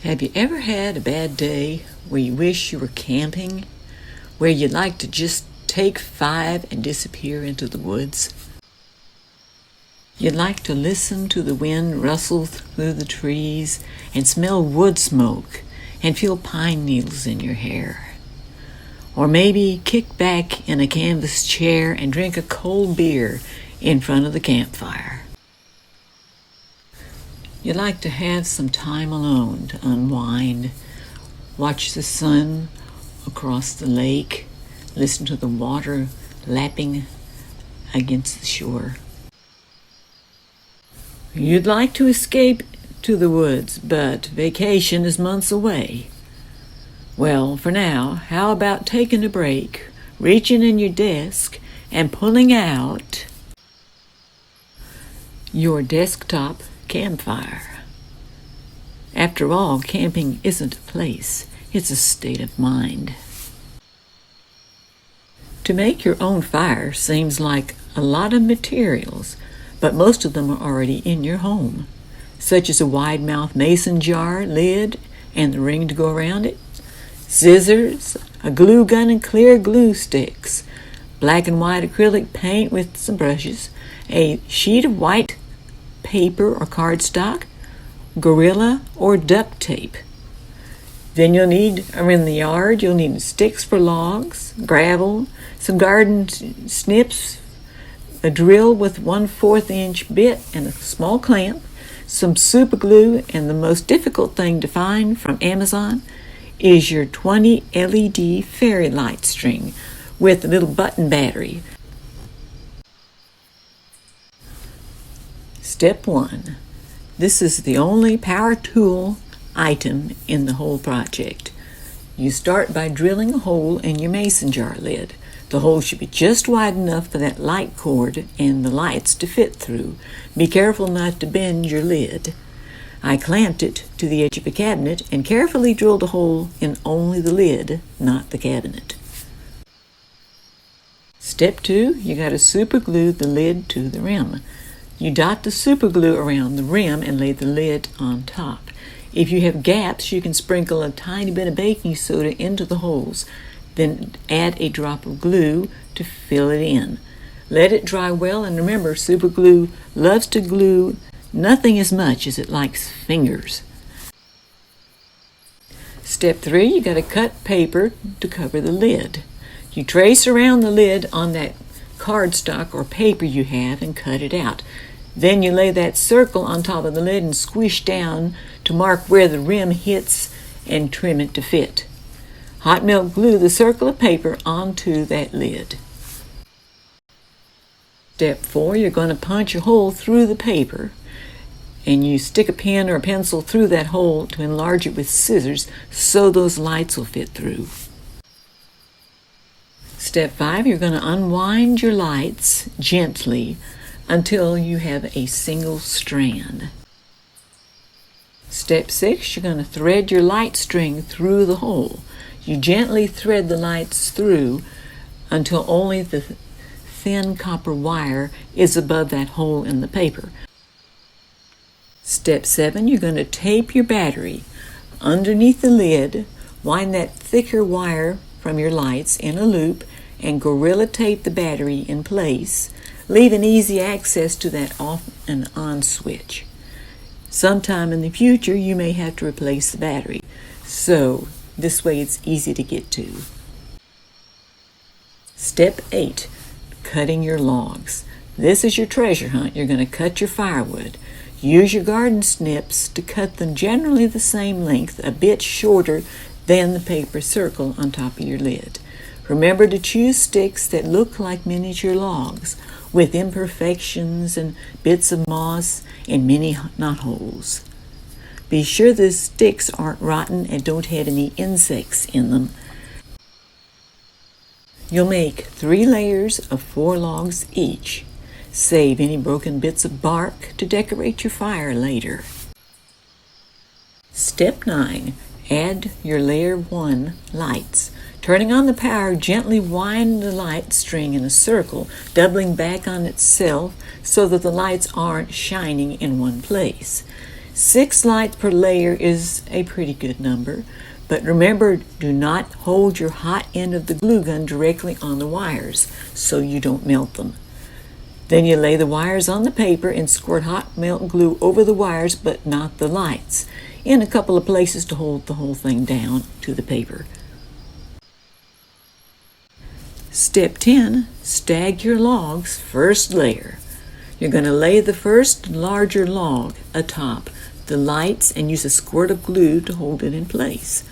Have you ever had a bad day where you wish you were camping, where you'd like to just take 5 and disappear into the woods? You'd like to listen to the wind rustle through the trees and smell wood smoke and feel pine needles in your hair. Or maybe kick back in a canvas chair and drink a cold beer in front of the campfire. You'd like to have some time alone to unwind, watch the sun across the lake, listen to the water lapping against the shore. You'd like to escape to the woods, but vacation is months away. Well, for now, how about taking a break, reaching in your desk, and pulling out your desktop Campfire. After all, camping isn't a place, it's a state of mind. To make your own fire seems like a lot of materials, but most of them are already in your home, such as a wide-mouth mason jar lid and the ring to go around it, scissors, a glue gun and clear glue sticks, black and white acrylic paint with some brushes, a sheet of white paper or cardstock, Gorilla or duct tape. Then you'll need, around the yard, you'll need sticks for logs, gravel, some garden snips, a drill with 1/4 inch bit and a small clamp, some super glue, and the most difficult thing to find from Amazon is your 20 LED fairy light string with a little button battery. Step 1. This is the only power tool item in the whole project. You start by drilling a hole in your mason jar lid. The hole should be just wide enough for that light cord and the lights to fit through. Be careful not to bend your lid. I clamped it to the edge of a cabinet and carefully drilled a hole in only the lid, not the cabinet. Step 2, you got to super glue the lid to the rim. You dot the super glue around the rim and lay the lid on top. If you have gaps, you can sprinkle a tiny bit of baking soda into the holes, then add a drop of glue to fill it in. Let it dry well, and remember, super glue loves to glue nothing as much as it likes fingers. Step 3, you got to cut paper to cover the lid. You trace around the lid on that cardstock or paper you have and cut it out. Then you lay that circle on top of the lid and squish down to mark where the rim hits and trim it to fit. Hot melt glue the circle of paper onto that lid. Step 4, you're going to punch a hole through the paper, and you stick a pen or a pencil through that hole to enlarge it with scissors so those lights will fit through. Step 5, you're going to unwind your lights gently until you have a single strand. Step 6, you're going to thread your light string through the hole. You gently thread the lights through until only the thin copper wire is above that hole in the paper. Step 7, you're going to tape your battery underneath the lid, wind that thicker wire from your lights in a loop, and Gorilla tape the battery in place, leaving easy access to that off and on switch. Sometime in the future, you may have to replace the battery, so this way it's easy to get to. Step 8, cutting your logs. This is your treasure hunt. You're going to cut your firewood. Use your garden snips to cut them generally the same length, a bit shorter than the paper circle on top of your lid. Remember to choose sticks that look like miniature logs, with imperfections and bits of moss and many knotholes. Be sure the sticks aren't rotten and don't have any insects in them. You'll make 3 layers of 4 logs each. Save any broken bits of bark to decorate your fire later. Step 9. Add your layer 1 lights. Turning on the power, gently wind the light string in a circle, doubling back on itself so that the lights aren't shining in one place. 6 lights per layer is a pretty good number, but remember, do not hold your hot end of the glue gun directly on the wires so you don't melt them. Then you lay the wires on the paper and squirt hot melt glue over the wires but not the lights, in a couple of places to hold the whole thing down to the paper. Step 10, stag your logs, first layer. You're going to lay the first larger log atop the lights and use a squirt of glue to hold it in place.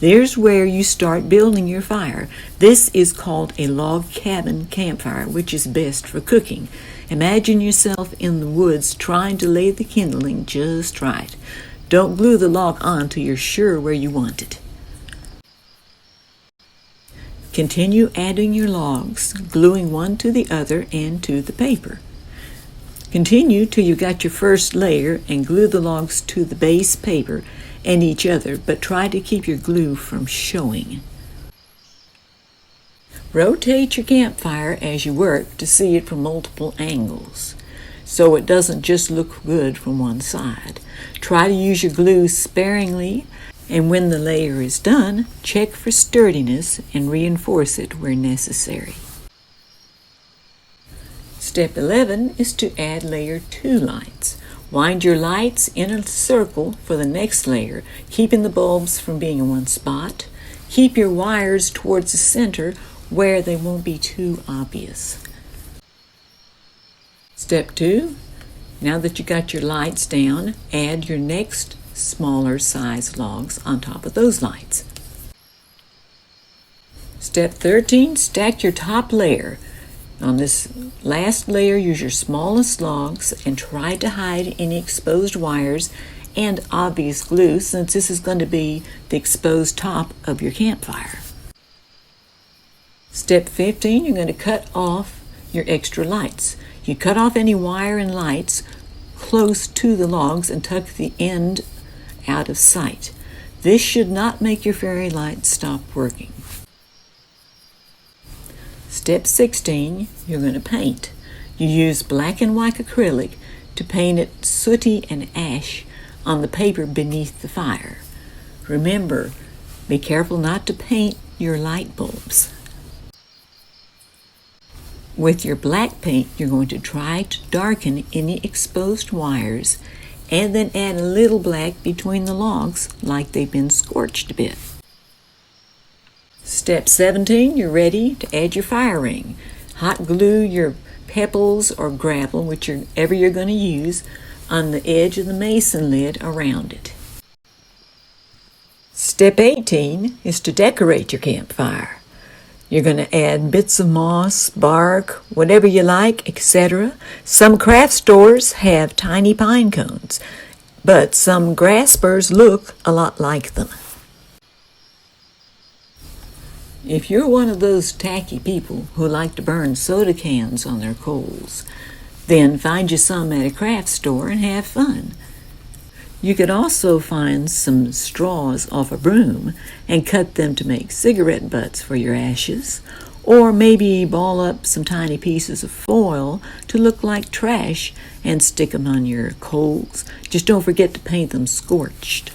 There's where you start building your fire. This is called a log cabin campfire, which is best for cooking. Imagine yourself in the woods trying to lay the kindling just right. Don't glue the log on till you're sure where you want it. Continue adding your logs, gluing one to the other and to the paper. Continue till you got your first layer and glue the logs to the base paper and each other, but try to keep your glue from showing. Rotate your campfire as you work to see it from multiple angles, so it doesn't just look good from one side. Try to use your glue sparingly, and when the layer is done, check for sturdiness and reinforce it where necessary. Step 11 is to add layer 2 lights. Wind your lights in a circle for the next layer, keeping the bulbs from being in one spot. Keep your wires towards the center where they won't be too obvious. Step 2, now that you got your lights down, add your next smaller size logs on top of those lights. Step 13, stack your top layer. On this last layer, use your smallest logs and try to hide any exposed wires and obvious glue, since this is going to be the exposed top of your campfire. Step 15, you're going to cut off your extra lights. You cut off any wire and lights close to the logs and tuck the end out of sight. This should not make your fairy light stop working. Step 16, you're going to paint. You use black and white acrylic to paint it sooty and ash on the paper beneath the fire. Remember, be careful not to paint your light bulbs. With your black paint, you're going to try to darken any exposed wires and then add a little black between the logs like they've been scorched a bit. Step 17, you're ready to add your fire ring. Hot glue your pebbles or gravel, whichever you're going to use, on the edge of the mason lid around it. Step 18 is to decorate your campfire. You're going to add bits of moss, bark, whatever you like, etc. Some craft stores have tiny pine cones, but some grass burrs look a lot like them. If you're one of those tacky people who like to burn soda cans on their coals, then find you some at a craft store and have fun. You could also find some straws off a broom and cut them to make cigarette butts for your ashes, or maybe ball up some tiny pieces of foil to look like trash and stick them on your coals. Just don't forget to paint them scorched.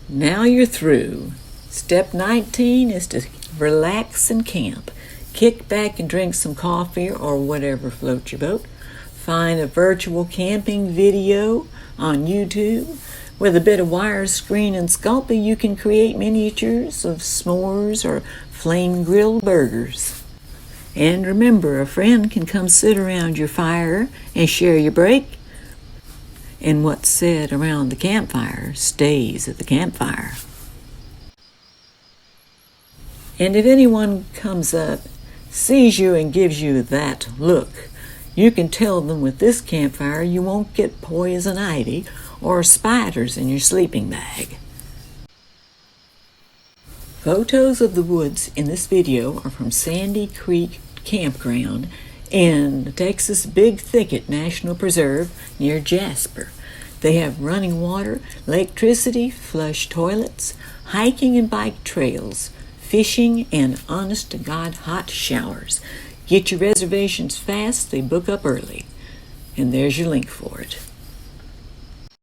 Now you're through. Step 19 is to relax and camp. Kick back and drink some coffee or whatever floats your boat. Find a virtual camping video on YouTube. With a bit of wire, screen, and Sculpey, you can create miniatures of s'mores or flame-grilled burgers. And remember, a friend can come sit around your fire and share your break. And what's said around the campfire stays at the campfire. And if anyone comes up, sees you, and gives you that look, you can tell them with this campfire you won't get poison ivy or spiders in your sleeping bag. Photos of the woods in this video are from Sandy Creek Campground in the Texas Big Thicket National Preserve near Jasper. They have running water, electricity, flush toilets, hiking and bike trails, fishing, and honest-to-God hot showers. Get your reservations fast, they book up early. And there's your link for it.